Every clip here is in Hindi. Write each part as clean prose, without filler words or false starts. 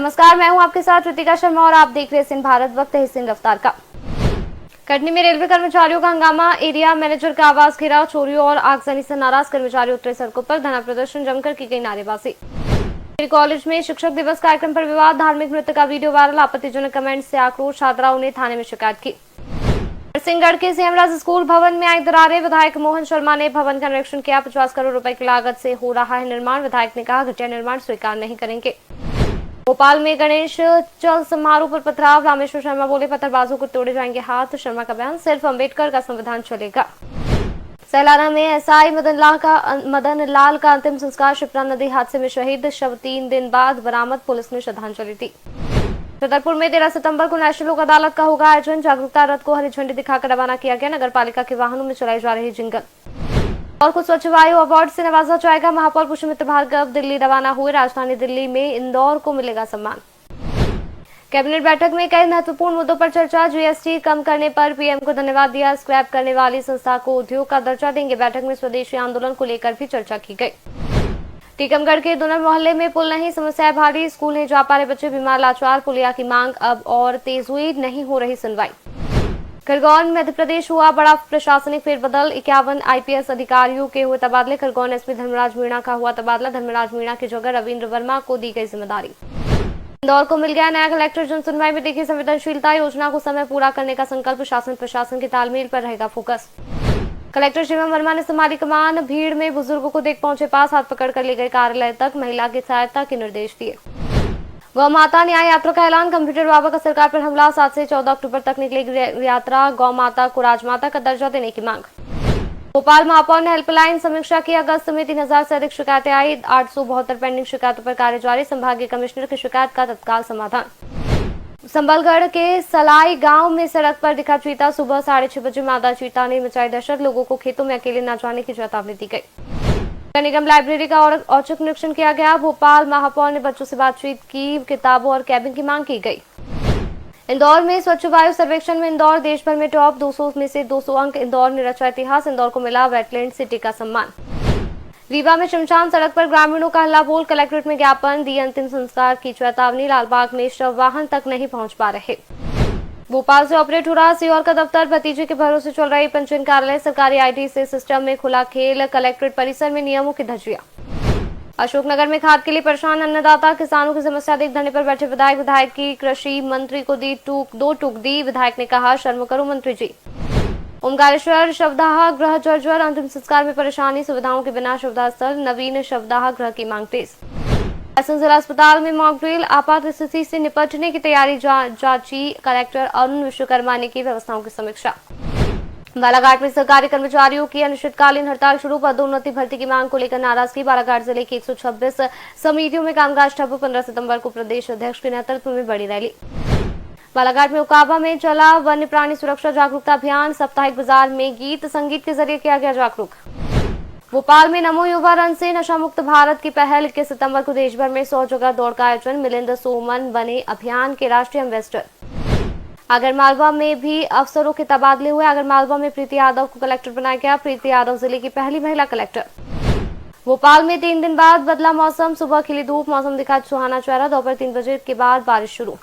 नमस्कार, मैं हूं आपके साथ ऋतिका शर्मा और आप देख रहे हैं सिंध भारत। वक्त है सिंध रफ्तार का। कटनी में रेलवे कर्मचारियों का हंगामा, एरिया मैनेजर का आवास घेराव, चोरियों और आगजनी से नाराज कर्मचारी उतरे सड़कों पर, धरना प्रदर्शन, जमकर की गई नारेबाजी। कॉलेज में शिक्षक दिवस कार्यक्रम पर विवाद, धार्मिक नृत्य का वीडियो वायरल, आपत्तिजनक कमेंट से आक्रोश, छात्राओं ने थाने में शिकायत की। सिंहगढ़ के सीएमराज स्कूल भवन में आई दरारें, विधायक मोहन शर्मा ने भवन का निरीक्षण किया। 50 करोड़ रुपए की लागत से हो रहा है निर्माण, विधायक ने कहा घटिया निर्माण स्वीकार नहीं करेंगे। भोपाल में गणेश चल समारोह पर पथराव, रामेश्वर शर्मा बोले पत्थरबाजों को तोड़े जाएंगे हाथ। शर्मा का बयान, सिर्फ अंबेडकर का संविधान चलेगा। सैलाना में एसआई मदन लाल का अंतिम संस्कार, शिप्रा नदी हादसे में शहीद, शव 3 दिन बाद बरामद, पुलिस ने श्रद्धांजलि दी। छतरपुर में 13 सितंबर को नेशनल लोक अदालत का होगा आयोजन, जागरूकता रथ को हरी झंडी दिखाकर रवाना किया गया। नगर पालिका के वाहनों में चलाई जा रही जिंगल। और को स्वच्छ वायु अवार्ड से नवाजा जाएगा, महापौर पुष्पमित्र भार्गव दिल्ली रवाना हुए। राजधानी दिल्ली में इंदौर को मिलेगा सम्मान। कैबिनेट बैठक में कई महत्वपूर्ण मुद्दों पर चर्चा, जीएसटी कम करने पर पीएम को धन्यवाद दिया, स्क्रैप करने वाली संस्था को उद्योग का दर्जा देंगे। बैठक में स्वदेशी आंदोलन को लेकर भी चर्चा की गई। टीकमगढ़ के दुनर मोहल्ले में पुल नहीं, समस्याएं भारी, स्कूल नहीं जा पा रहे बच्चे, बीमार लाचार, पुलिया की मांग अब और तेज हुई, नहीं हो रही सुनवाई। खरगोन मध्य प्रदेश हुआ बड़ा प्रशासनिक फेरबदल, 51 आईपीएस अधिकारियों के हुए तबादले। खरगोन एसपी धर्मराज मीणा का हुआ तबादला, धर्मराज मीणा की जगह रविंद्र वर्मा को दी गई जिम्मेदारी। इंदौर को मिल गया नया कलेक्टर, जन सुनवाई में देखी संवेदनशीलता, योजना को समय पूरा करने का संकल्प, शासन प्रशासन के तालमेल पर रहेगा फोकस। कलेक्टर शिवम वर्मा ने संभाली कमान, भीड़ में बुजुर्गों को देख पहुंचे पास, हाथ पकड़कर ले गए कार्यालय तक, महिला की सहायता के निर्देश दिए। गौ माता न्याय यात्रा का ऐलान, कंप्यूटर बाबा का सरकार पर हमला, 7 से 14 अक्टूबर तक निकलेगी यात्रा, गौ माता को राजमाता का दर्जा देने की मांग। भोपाल महापौर ने हेल्पलाइन समीक्षा की, अगस्त में 3000 से अधिक शिकायतें आई, 872 पेंडिंग शिकायतों पर कार्य जारी, संभागीय कमिश्नर की शिकायत का तत्काल समाधान। संबलगढ़ के सलाई गांव में सड़क पर दिखा चीता, सुबह 6:30 बजे मादा चीता ने मचाई दहशत, लोगों को खेतों में अकेले न जाने की चेतावनी दी गई। निगम लाइब्रेरी का औचक निरीक्षण किया गया, भोपाल महापौर ने बच्चों से बातचीत की, किताबों और कैबिन की मांग की गई। इंदौर में स्वच्छ वायु सर्वेक्षण में इंदौर देश भर में टॉप, 200 में से 200 अंक, इंदौर ने रचा इतिहास, इंदौर को मिला वेटलैंड सिटी का सम्मान। रीवा में शमशान सड़क पर ग्रामीणों का हल्ला बोल, कलेक्ट्रेट में ज्ञापन, दी अंतिम संस्कार की चेतावनी, लालबाग में शव वाहन तक नहीं पहुंच पा रहे। भोपाल से ऑपरेट हो रहा सीओर का दफ्तर, भतीजे के भरोसे चल रही पंजीयन कार्यालय, सरकारी आईटी से सिस्टम में खुला खेल, कलेक्ट्रेट परिसर में नियमों की धज्जियां। अशोकनगर में खाद के लिए परेशान अन्नदाता, किसानों की समस्या देख धरने पर बैठे विधायक की कृषि मंत्री को दी दो टूक दी, विधायक ने कहा शर्म करो मंत्री जी। ओमकारेश्वर शवदाह गृह जर्जर, अंतिम संस्कार में परेशानी, सुविधाओं के बिना शवदाह स्थल, नवीन शवदाह गृह की मांग तेज। जिला अस्पताल में मॉक ड्रिल, आपात स्थिति से निपटने की तैयारी जांची, कलेक्टर अरुण विश्वकर्मा ने की व्यवस्थाओं की समीक्षा। बालाघाट में सरकारी कर्मचारियों की अनिश्चितकालीन हड़ताल शुरू, पदोन्नति भर्ती की मांग को लेकर नाराजगी, बालाघाट जिले की 126 समितियों में कामकाज ठप, 15 सितंबर को प्रदेश अध्यक्ष के नेतृत्व में बड़ी रैली। बालाघाट में उकाबा में चला वन्य प्राणी सुरक्षा जागरूकता अभियान, साप्ताहिक बाजार में गीत संगीत के जरिए किया गया जागरूक। भोपाल में नमो युवा रन से नशा मुक्त भारत की पहल, 21 सितंबर को देश भर में 100 जगह दौड़ का आयोजन, मिलिंद सोमन बने अभियान के राष्ट्रीय एम्बेसडर। आगरमालवा में भी अफसरों के तबादले हुए, आगरमालवा में प्रीति यादव को कलेक्टर बनाया गया, प्रीति यादव जिले की पहली महिला कलेक्टर। भोपाल में 3 दिन बाद बदला मौसम, सुबह खिली धूप, मौसम दिखा सुहाना चेहरा, दोपहर 3 बजे के बाद बारिश शुरू।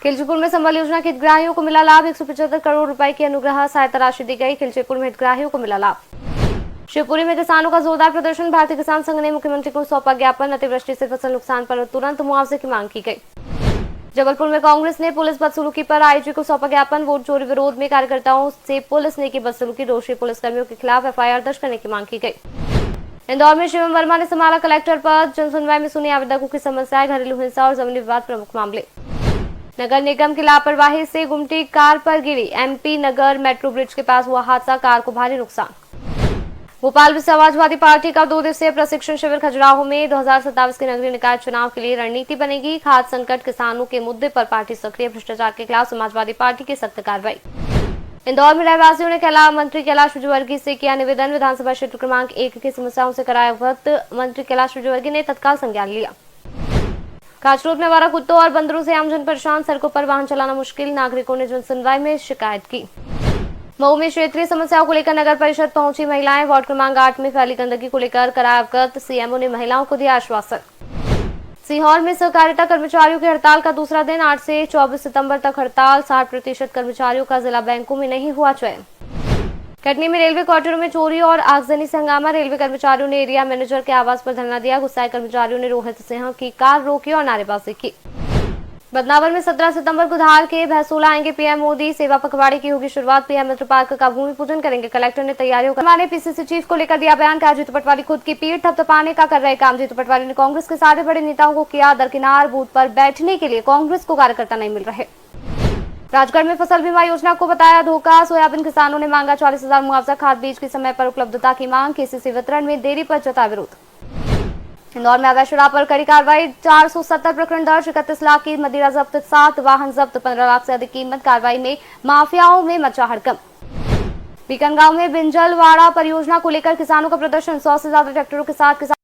खिलचीपुर में संबल योजना के हितग्राहियों को मिला लाभ, 175 करोड़ रुपए की अनुग्रह सहायता राशि दी गई, खिलचीपुर में हितग्राहियों को मिला लाभ। शिवपुरी में किसानों का जोरदार प्रदर्शन, भारतीय किसान संघ ने मुख्यमंत्री को सौंपा ज्ञापन, अतिवृष्टि से फसल नुकसान पर तुरंत मुआवजे की मांग की गई। जबलपुर में कांग्रेस ने पुलिस बदसलूकी पर आईजी को सौंपा ज्ञापन, वोट चोरी विरोध में कार्यकर्ताओं से पुलिस ने की बदसलूकी, दोषी पुलिसकर्मियों के खिलाफ एफआईआर दर्ज करने की मांग की गई। इंदौर में शिवम वर्मा ने संभाला कलेक्टर पद, जनसुनवाई में सुनी आवेदकों की समस्याएं, घरेलू हिंसा और जमीनी विवाद प्रमुख मामले। नगर निगम की लापरवाही से गुमटी कार पर गिरी, एमपी नगर मेट्रो ब्रिज के पास हुआ हादसा, कार को भारी नुकसान। भोपाल में समाजवादी पार्टी का 2 दिवसीय प्रशिक्षण शिविर, खजुराहो में 2027 के नगरीय निकाय चुनाव के लिए रणनीति बनेगी, खाद्य संकट, किसानों के मुद्दे पर पार्टी सक्रिय, भ्रष्टाचार के खिलाफ समाजवादी पार्टी की सख्त कार्रवाई। इंदौर में रहवासियों ने मंत्री कैलाश विजयवर्गीय से किया निवेदन, विधानसभा क्षेत्र क्रमांक 1 की समस्याओं से कराया अवगत, मंत्री कैलाश विजयवर्गीय ने तत्काल संज्ञान लिया। काचरोद में आवारा कुत्तों और बंदरों से आमजन परेशान, सड़कों पर वाहन चलाना मुश्किल, नागरिकों ने जनसुनवाई में शिकायत की। मऊ में क्षेत्रीय समस्याओं को लेकर नगर परिषद पहुंची महिलाएं, वार्ड क्रमांक 8 में फैली गंदगी को लेकर कराया अवगत, सीएमओ ने महिलाओं को दिया आश्वासन। सीहोर में सहकारिता कर्मचारियों की हड़ताल का दूसरा दिन 8 से 24 सितंबर तक हड़ताल। 60% कर्मचारियों का जिला बैंकों में नहीं हुआ चयन। कटनी में रेलवे क्वार्टरों में चोरी और आगजनी से हंगामा। रेलवे कर्मचारियों ने एरिया मैनेजर के आवास पर धरना दिया। गुस्साए कर्मचारियों ने रोहित सिंह की कार रोकी और नारेबाजी की। बदनावर में 17 सितंबर को धार के भैंसोला आएंगे पीएम मोदी। सेवा पखवाड़े की होगी शुरुआत। पीएम मित्र पार्क का भूमि पूजन करेंगे। कलेक्टर ने तैयारियों का माने पीसीसी चीफ को लेकर दिया बयान। कहा जीतू पटवारी खुद की पीठ थपथपाने का कर रहे काम। जीतू पटवारी ने कांग्रेस के सारे बड़े नेताओं को किया दरकिनार। बूथ पर बैठने के लिए कांग्रेस को कार्यकर्ता नहीं मिल रहे। राजगढ़ में फसल बीमा योजना को बताया धोखा। सोयाबीन किसानों ने मांगा 40,000 मुआवजा। खाद बीज की समय पर उपलब्धता की मांग। केसीसी वितरण में देरी पर जता विरोध। इंदौर में अवैध शराब पर कड़ी कार्रवाई। 470 प्रकरण दर्ज। 31 लाख की मदिरा जब्त। 7 वाहन जब्त। 15 लाख से अधिक कीमत। कार्रवाई में माफियाओं में मचा हड़कंप। बीकन गांव में बिंजलवाड़ा परियोजना को लेकर किसानों का प्रदर्शन। 100 से ज्यादा ट्रैक्टरों के साथ किसान